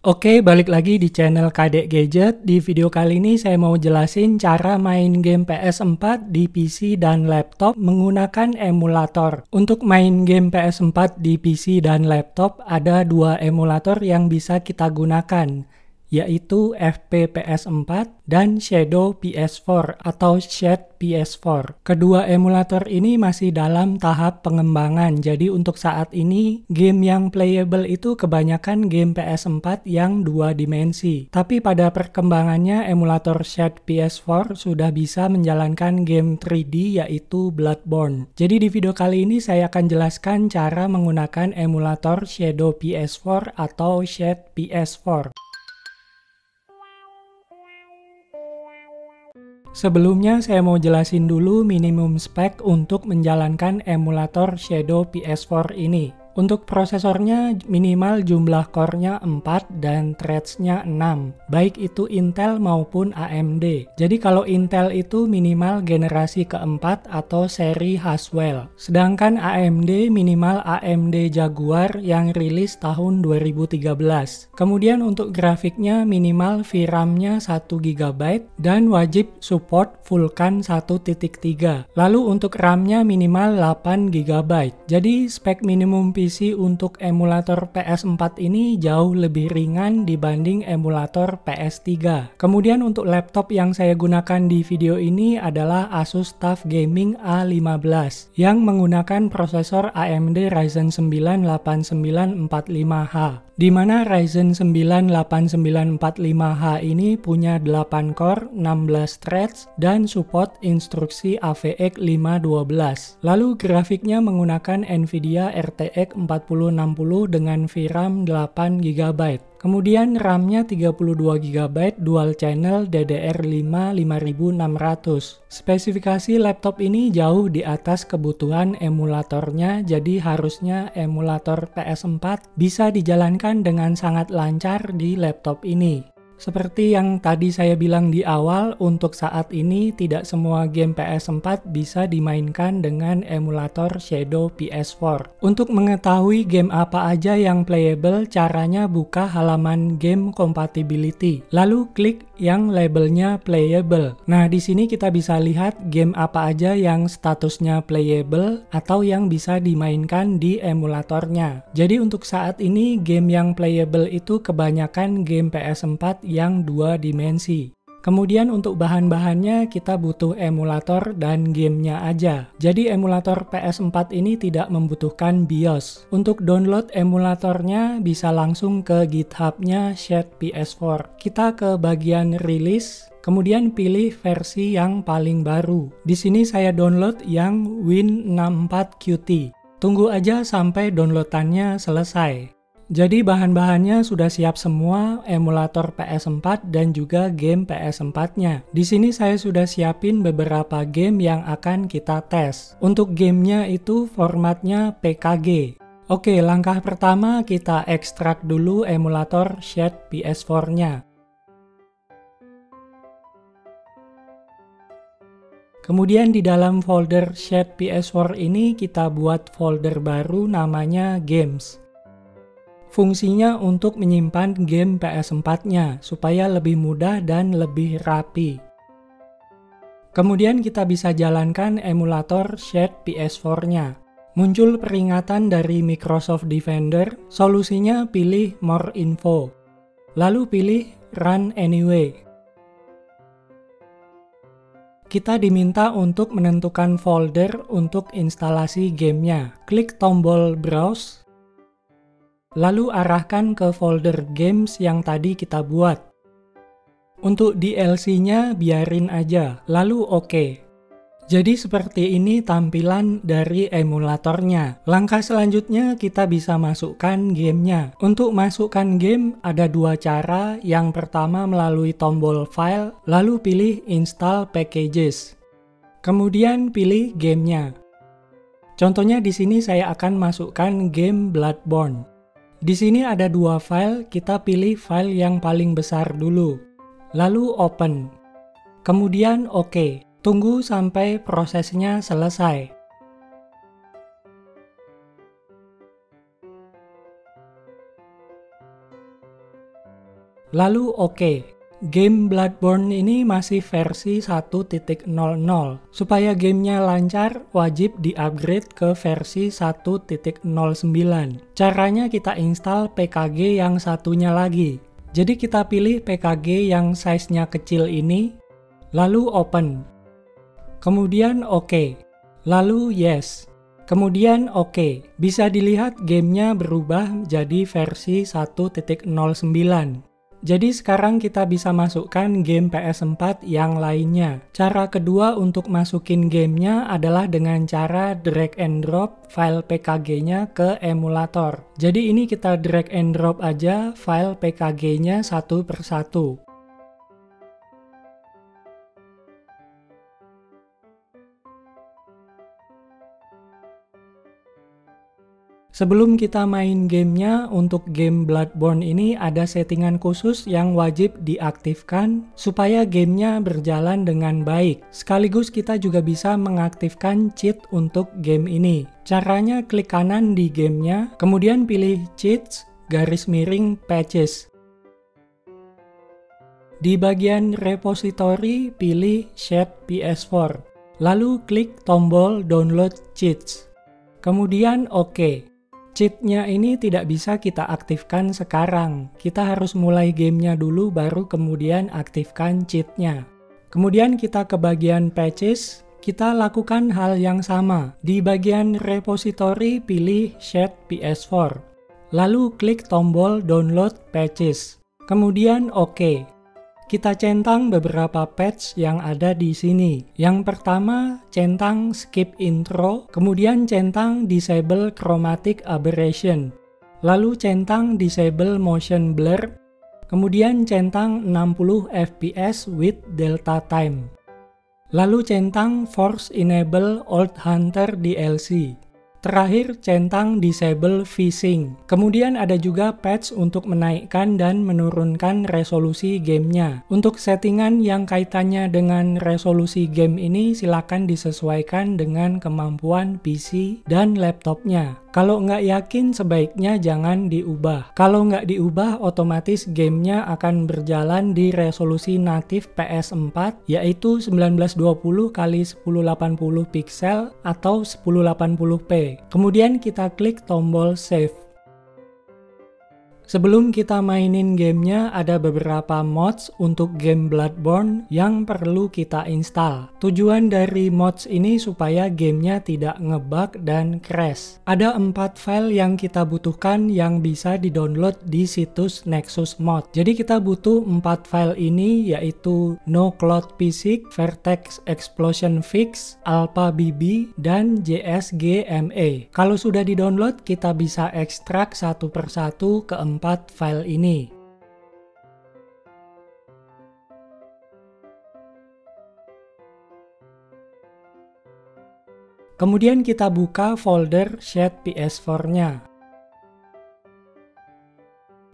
Oke, balik lagi di channel Kadek Gadget. Di video kali ini saya mau jelasin cara main game PS4 di PC dan laptop menggunakan emulator. Untuk main game PS4 di PC dan laptop, ada dua emulator yang bisa kita gunakan, yaitu FP PS4 dan Shadow PS4 atau Shade PS4. Kedua emulator ini masih dalam tahap pengembangan, jadi untuk saat ini game yang playable itu kebanyakan game PS4 yang dua dimensi. Tapi pada perkembangannya emulator Shade PS4 sudah bisa menjalankan game 3D yaitu Bloodborne. Jadi di video kali ini saya akan jelaskan cara menggunakan emulator Shadow PS4 atau Shade PS4. Sebelumnya saya mau jelasin dulu minimum spek untuk menjalankan emulator Shadow PS4 ini. Untuk prosesornya minimal jumlah core-nya 4 dan threads-nya 6, baik itu Intel maupun AMD. Jadi kalau Intel itu minimal generasi keempat atau seri Haswell. Sedangkan AMD minimal AMD Jaguar yang rilis tahun 2013. Kemudian untuk grafiknya minimal VRAM-nya 1 GB dan wajib support Vulkan 1.3. Lalu untuk RAM-nya minimal 8 GB. Jadi spek minimum PC untuk emulator PS4 ini jauh lebih ringan dibanding emulator PS3. Kemudian untuk laptop yang saya gunakan di video ini adalah Asus TUF Gaming A15 yang menggunakan prosesor AMD Ryzen 9 8945H. Di mana Ryzen 9 8945H ini punya 8 core, 16 threads, dan support instruksi AVX 512. Lalu grafiknya menggunakan Nvidia RTX 4060 dengan VRAM 8 GB. Kemudian RAM-nya 32 GB dual channel DDR5 5600. Spesifikasi laptop ini jauh di atas kebutuhan emulatornya, jadi harusnya emulator PS4 bisa dijalankan dengan sangat lancar di laptop ini. Seperti yang tadi saya bilang di awal, untuk saat ini tidak semua game PS4 bisa dimainkan dengan emulator Shadow PS4. Untuk mengetahui game apa aja yang playable, caranya buka halaman game compatibility, lalu klik yang labelnya playable. Nah, di sini kita bisa lihat game apa aja yang statusnya playable atau yang bisa dimainkan di emulatornya. Jadi untuk saat ini game yang playable itu kebanyakan game PS4 yang dua dimensi. Kemudian untuk bahan-bahannya kita butuh emulator dan gamenya aja. Jadi emulator PS4 ini tidak membutuhkan BIOS. Untuk download emulatornya bisa langsung ke GitHub-nya Shade PS4. Kita ke bagian rilis, kemudian pilih versi yang paling baru. Di sini saya download yang Win64Qt. Tunggu aja sampai downloadannya selesai. Jadi bahan-bahannya sudah siap semua, emulator PS4 dan juga game PS4-nya. Di sini saya sudah siapin beberapa game yang akan kita tes. Untuk gamenya itu formatnya PKG. Oke, langkah pertama kita ekstrak dulu emulator Shade PS4-nya. Kemudian di dalam folder Shade PS4 ini kita buat folder baru namanya Games. Fungsinya untuk menyimpan game PS4-nya supaya lebih mudah dan lebih rapi. Kemudian kita bisa jalankan emulator Shade PS4-nya. Muncul peringatan dari Microsoft Defender, solusinya pilih More Info. Lalu pilih Run Anyway. Kita diminta untuk menentukan folder untuk instalasi gamenya. Klik tombol Browse. Lalu arahkan ke folder games yang tadi kita buat. Untuk DLC-nya biarin aja, lalu oke. Jadi seperti ini tampilan dari emulatornya. Langkah selanjutnya kita bisa masukkan gamenya. Untuk masukkan game ada dua cara. Yang pertama melalui tombol File, lalu pilih Install Packages. Kemudian pilih gamenya. Contohnya di sini saya akan masukkan game Bloodborne. Di sini ada dua file, kita pilih file yang paling besar dulu. Lalu open. Kemudian oke. Tunggu sampai prosesnya selesai. Lalu oke. Game Bloodborne ini masih versi 1.00. Supaya gamenya lancar, wajib di-upgrade ke versi 1.09. Caranya kita install PKG yang satunya lagi. Jadi kita pilih PKG yang size-nya kecil ini, lalu open. Kemudian oke. Lalu yes. Kemudian oke. Bisa dilihat gamenya berubah jadi versi 1.09. Jadi sekarang kita bisa masukkan game PS4 yang lainnya. Cara kedua untuk masukin gamenya adalah dengan cara drag and drop file PKG-nya ke emulator. Jadi ini kita drag and drop aja file PKG-nya satu persatu. Sebelum kita main gamenya, untuk game Bloodborne ini ada settingan khusus yang wajib diaktifkan supaya gamenya berjalan dengan baik. Sekaligus kita juga bisa mengaktifkan cheat untuk game ini. Caranya klik kanan di gamenya, kemudian pilih cheats, garis miring patches. Di bagian repository, pilih Shed PS4. Lalu klik tombol download cheats. Kemudian oke. Cheat-nya ini tidak bisa kita aktifkan sekarang. Kita harus mulai gamenya dulu baru kemudian aktifkan cheat-nya. Kemudian kita ke bagian patches, kita lakukan hal yang sama. Di bagian repository pilih Shed PS4. Lalu klik tombol download patches. Kemudian oke. Kita centang beberapa patch yang ada di sini. Yang pertama, centang skip intro, kemudian centang disable chromatic aberration, lalu centang disable motion blur, kemudian centang 60 fps with delta time, lalu centang force enable old hunter DLC. Terakhir, centang disable phishing. Kemudian ada juga patch untuk menaikkan dan menurunkan resolusi gamenya. Untuk settingan yang kaitannya dengan resolusi game ini silakan disesuaikan dengan kemampuan PC dan laptopnya. Kalau nggak yakin sebaiknya jangan diubah. Kalau nggak diubah otomatis gamenya akan berjalan di resolusi natif PS4 yaitu 1920 x 1080 pixel atau 1080p. Kemudian kita klik tombol save. Sebelum kita mainin gamenya, ada beberapa mods untuk game Bloodborne yang perlu kita install. Tujuan dari mods ini supaya gamenya tidak ngebug dan crash. Ada 4 file yang kita butuhkan yang bisa di-download di situs Nexus Mod. Jadi kita butuh 4 file ini yaitu No Cloud Physics, Vertex Explosion Fix, Alpha BB, dan JSGMA. Kalau sudah di-download, kita bisa ekstrak satu persatu ke 4 file ini. Kemudian kita buka folder Shed PS4-nya.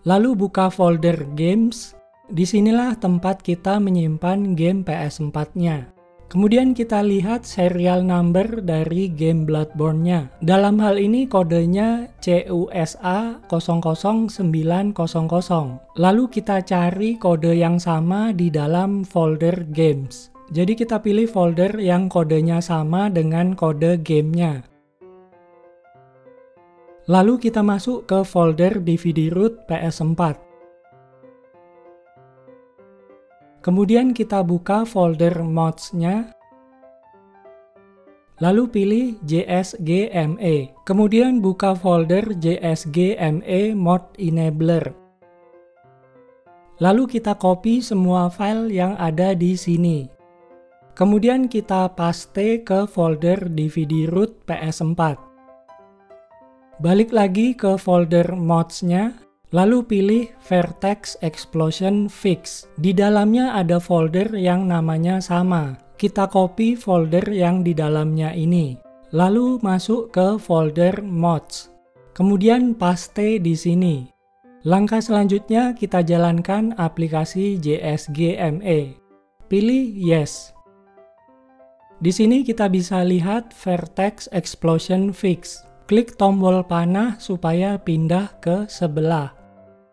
Lalu buka folder Games. Disinilah tempat kita menyimpan game PS4-nya. Kemudian kita lihat serial number dari game Bloodborne-nya. Dalam hal ini kodenya CUSA 00900. Lalu kita cari kode yang sama di dalam folder games. Jadi kita pilih folder yang kodenya sama dengan kode gamenya. Lalu kita masuk ke folder DVD root PS4. Kemudian kita buka folder mods-nya, lalu pilih JSGMA. Kemudian buka folder JSGMA Mod Enabler. Lalu kita copy semua file yang ada di sini. Kemudian kita paste ke folder DVD root PS4. Balik lagi ke folder mods-nya. Lalu pilih Vertex Explosion Fix. Di dalamnya ada folder yang namanya sama. Kita copy folder yang di dalamnya ini. Lalu masuk ke folder mods. Kemudian paste di sini. Langkah selanjutnya kita jalankan aplikasi JSGMA. Pilih Yes. Di sini kita bisa lihat Vertex Explosion Fix. Klik tombol panah supaya pindah ke sebelah.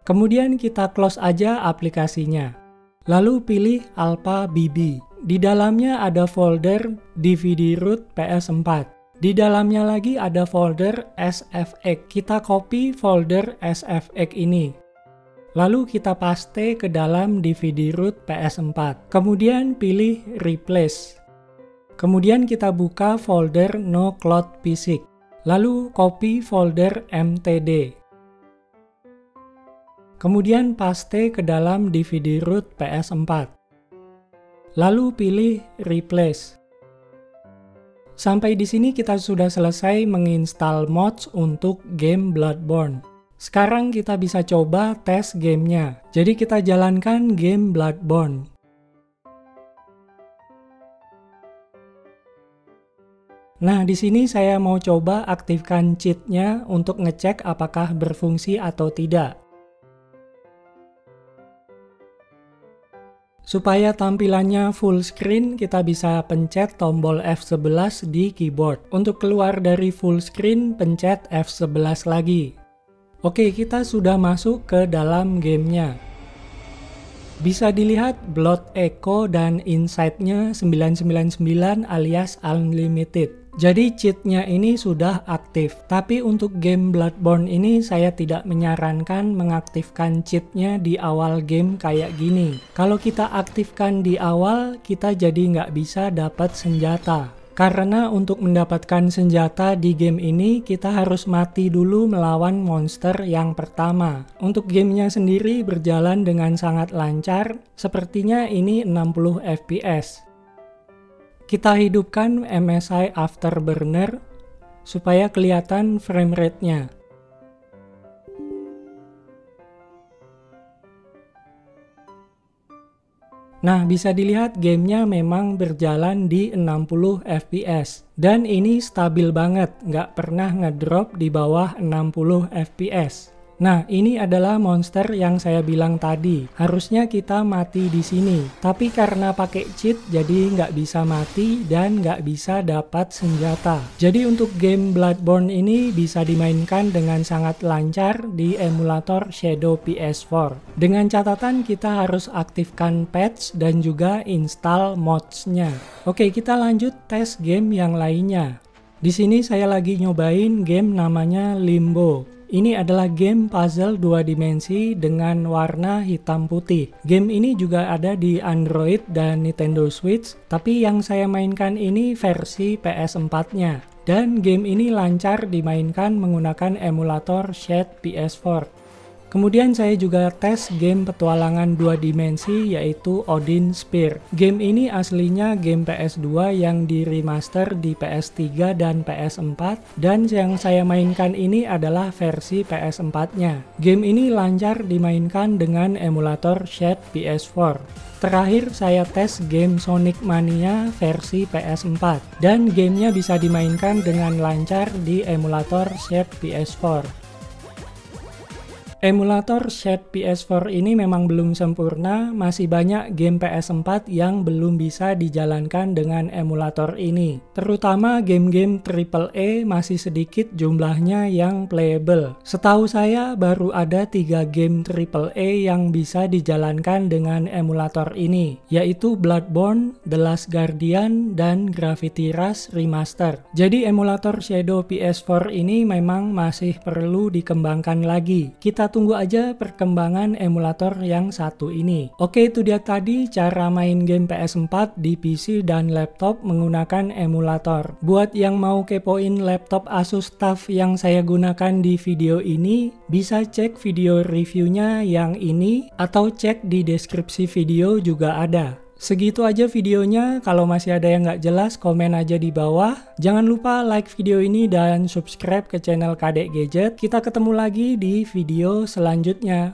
Kemudian kita close aja aplikasinya. Lalu pilih Alpha BB. Di dalamnya ada folder DVD root PS4. Di dalamnya lagi ada folder SFX. Kita copy folder SFX ini. Lalu kita paste ke dalam DVD root PS4. Kemudian pilih Replace. Kemudian kita buka folder No Cloud Physics. Lalu copy folder MTD. Kemudian paste ke dalam DVD root PS4. Lalu pilih Replace. Sampai di sini kita sudah selesai menginstal mods untuk game Bloodborne. Sekarang kita bisa coba tes gamenya. Jadi kita jalankan game Bloodborne. Nah, di sini saya mau coba aktifkan cheat-nya untuk ngecek apakah berfungsi atau tidak. Supaya tampilannya full screen, kita bisa pencet tombol F11 di keyboard. Untuk keluar dari full screen, pencet F11 lagi. Oke, kita sudah masuk ke dalam gamenya. Bisa dilihat Blood Echo dan Insight-nya 999 alias Unlimited. Jadi cheat-nya ini sudah aktif. Tapi untuk game Bloodborne ini saya tidak menyarankan mengaktifkan cheat-nya di awal game kayak gini. Kalau kita aktifkan di awal, kita jadi nggak bisa dapat senjata. Karena untuk mendapatkan senjata di game ini, kita harus mati dulu melawan monster yang pertama. Untuk gamenya sendiri berjalan dengan sangat lancar, sepertinya ini 60 fps. Kita hidupkan MSI Afterburner supaya kelihatan frame rate-nya. Nah, bisa dilihat gamenya memang berjalan di 60 fps. Dan ini stabil banget, nggak pernah ngedrop di bawah 60 fps. Nah, ini adalah monster yang saya bilang tadi. Harusnya kita mati di sini. Tapi karena pakai cheat, jadi nggak bisa mati dan nggak bisa dapat senjata. Jadi untuk game Bloodborne ini bisa dimainkan dengan sangat lancar di emulator Shadow PS4. Dengan catatan kita harus aktifkan patch dan juga install mods-nya. Oke, kita lanjut tes game yang lainnya. Di sini saya lagi nyobain game namanya Limbo. Ini adalah game puzzle 2 dimensi dengan warna hitam putih. Game ini juga ada di Android dan Nintendo Switch, tapi yang saya mainkan ini versi PS4-nya. Dan game ini lancar dimainkan menggunakan emulator Shade PS4. Kemudian saya juga tes game petualangan 2 dimensi yaitu Odin Sphere. Game ini aslinya game PS2 yang di remaster di PS3 dan PS4, dan yang saya mainkan ini adalah versi PS4-nya. Game ini lancar dimainkan dengan emulator Shade PS4. Terakhir saya tes game Sonic Mania versi PS4, dan gamenya bisa dimainkan dengan lancar di emulator Shade PS4. Emulator Shade PS4 ini memang belum sempurna, masih banyak game PS4 yang belum bisa dijalankan dengan emulator ini. Terutama game-game AAA masih sedikit jumlahnya yang playable. Setahu saya baru ada 3 game AAA yang bisa dijalankan dengan emulator ini, yaitu Bloodborne, The Last Guardian, dan Gravity Rush Remaster. Jadi emulator Shadow PS4 ini memang masih perlu dikembangkan lagi. Kita tunggu aja perkembangan emulator yang satu ini. Oke, itu dia tadi cara main game PS4 di PC dan laptop menggunakan emulator. Buat yang mau kepoin laptop Asus TUF yang saya gunakan di video ini, bisa cek video reviewnya yang ini atau cek di deskripsi video juga ada. Segitu aja videonya. Kalau masih ada yang nggak jelas, komen aja di bawah. Jangan lupa like video ini dan subscribe ke channel Kadek Gadget. Kita ketemu lagi di video selanjutnya.